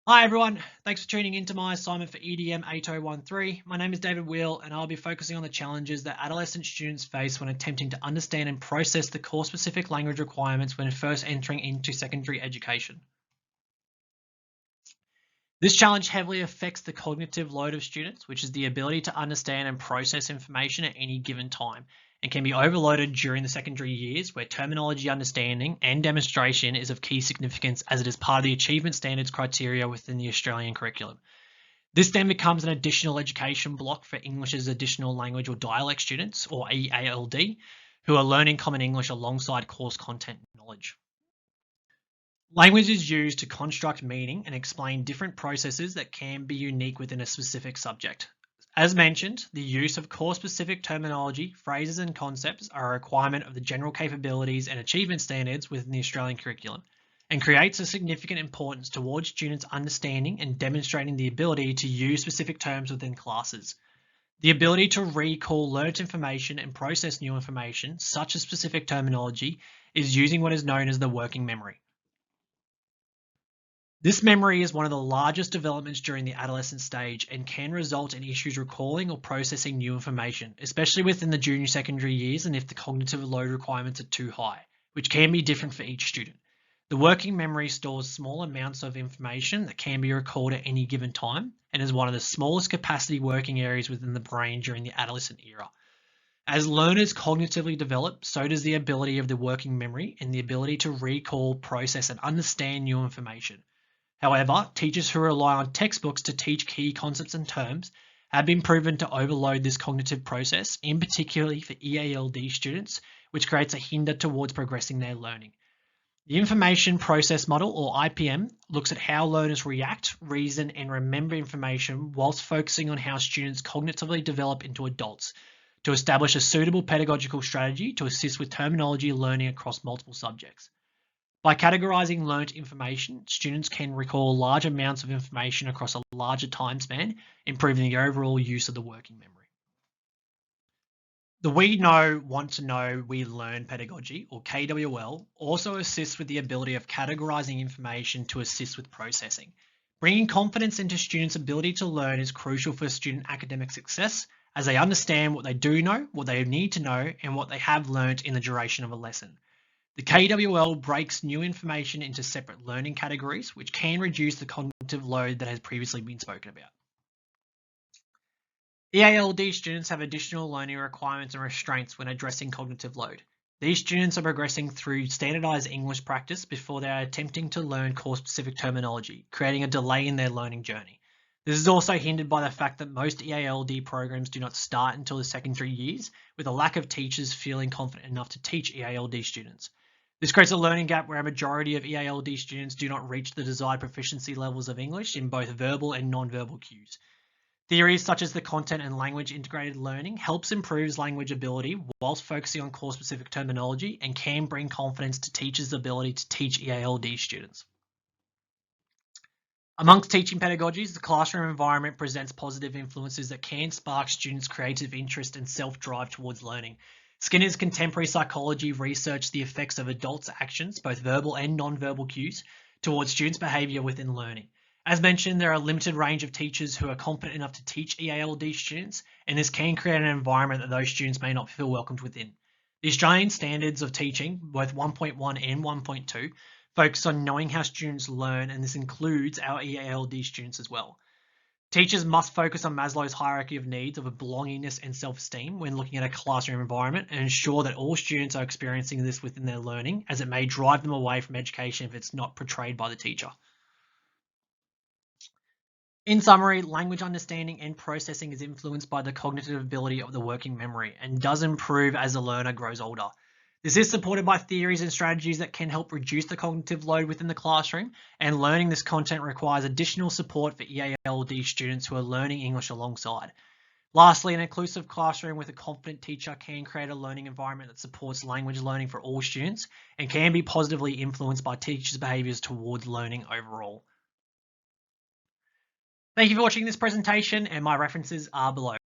Hi everyone, thanks for tuning into my assignment for EDM8013. My name is David Wheel and I'll be focusing on the challenges that adolescent students face when attempting to understand and process the course-specific language requirements when first entering into secondary education. This challenge heavily affects the cognitive load of students, which is the ability to understand and process information at any given time, and can be overloaded during the secondary years where terminology understanding and demonstration is of key significance as it is part of the achievement standards criteria within the Australian curriculum. This then becomes an additional education block for English as additional language or dialect students, or EALD, who are learning Common English alongside course content knowledge. Language is used to construct meaning and explain different processes that can be unique within a specific subject. As mentioned, the use of course-specific terminology, phrases, and concepts are a requirement of the general capabilities and achievement standards within the Australian curriculum, and creates a significant importance towards students understanding and demonstrating the ability to use specific terms within classes. The ability to recall learnt information and process new information, such as specific terminology, is using what is known as the working memory. This memory is one of the largest developments during the adolescent stage and can result in issues recalling or processing new information, especially within the junior secondary years and if the cognitive load requirements are too high, which can be different for each student. The working memory stores small amounts of information that can be recalled at any given time and is one of the smallest capacity working areas within the brain during the adolescent era. As learners cognitively develop, so does the ability of the working memory and the ability to recall, process, and understand new information. However, teachers who rely on textbooks to teach key concepts and terms have been proven to overload this cognitive process, in particularly for EALD students, which creates a hinder towards progressing their learning. The Information Process Model, or IPM, looks at how learners react, reason, and remember information whilst focusing on how students cognitively develop into adults to establish a suitable pedagogical strategy to assist with terminology learning across multiple subjects. By categorizing learnt information, students can recall large amounts of information across a larger time span, improving the overall use of the working memory. The We Know, Want to Know, We Learn pedagogy, or KWL, also assists with the ability of categorizing information to assist with processing. Bringing confidence into students' ability to learn is crucial for student academic success, as they understand what they do know, what they need to know, and what they have learnt in the duration of a lesson. The KWL breaks new information into separate learning categories, which can reduce the cognitive load that has previously been spoken about. EALD students have additional learning requirements and restraints when addressing cognitive load. These students are progressing through standardized English practice before they are attempting to learn course-specific terminology, creating a delay in their learning journey. This is also hindered by the fact that most EALD programs do not start until the secondary years, with a lack of teachers feeling confident enough to teach EALD students. This creates a learning gap where a majority of EALD students do not reach the desired proficiency levels of English in both verbal and non-verbal cues. Theories such as the content and language integrated learning helps improve language ability whilst focusing on course-specific terminology and can bring confidence to teachers' ability to teach EALD students. Amongst teaching pedagogies, the classroom environment presents positive influences that can spark students' creative interest and self-drive towards learning. Skinner's contemporary psychology researched the effects of adults' actions, both verbal and non-verbal cues, towards students' behaviour within learning. As mentioned, there are a limited range of teachers who are confident enough to teach EALD students, and this can create an environment that those students may not feel welcomed within. The Australian standards of teaching, both 1.1 and 1.2, focus on knowing how students learn, and this includes our EALD students as well. Teachers must focus on Maslow's hierarchy of needs of belongingness and self-esteem when looking at a classroom environment and ensure that all students are experiencing this within their learning, as it may drive them away from education if it's not portrayed by the teacher. In summary, language understanding and processing is influenced by the cognitive ability of the working memory and does improve as the learner grows older. This is supported by theories and strategies that can help reduce the cognitive load within the classroom, and learning this content requires additional support for EALD students who are learning English alongside. Lastly, an inclusive classroom with a confident teacher can create a learning environment that supports language learning for all students and can be positively influenced by teachers' behaviours towards learning overall. Thank you for watching this presentation, and my references are below.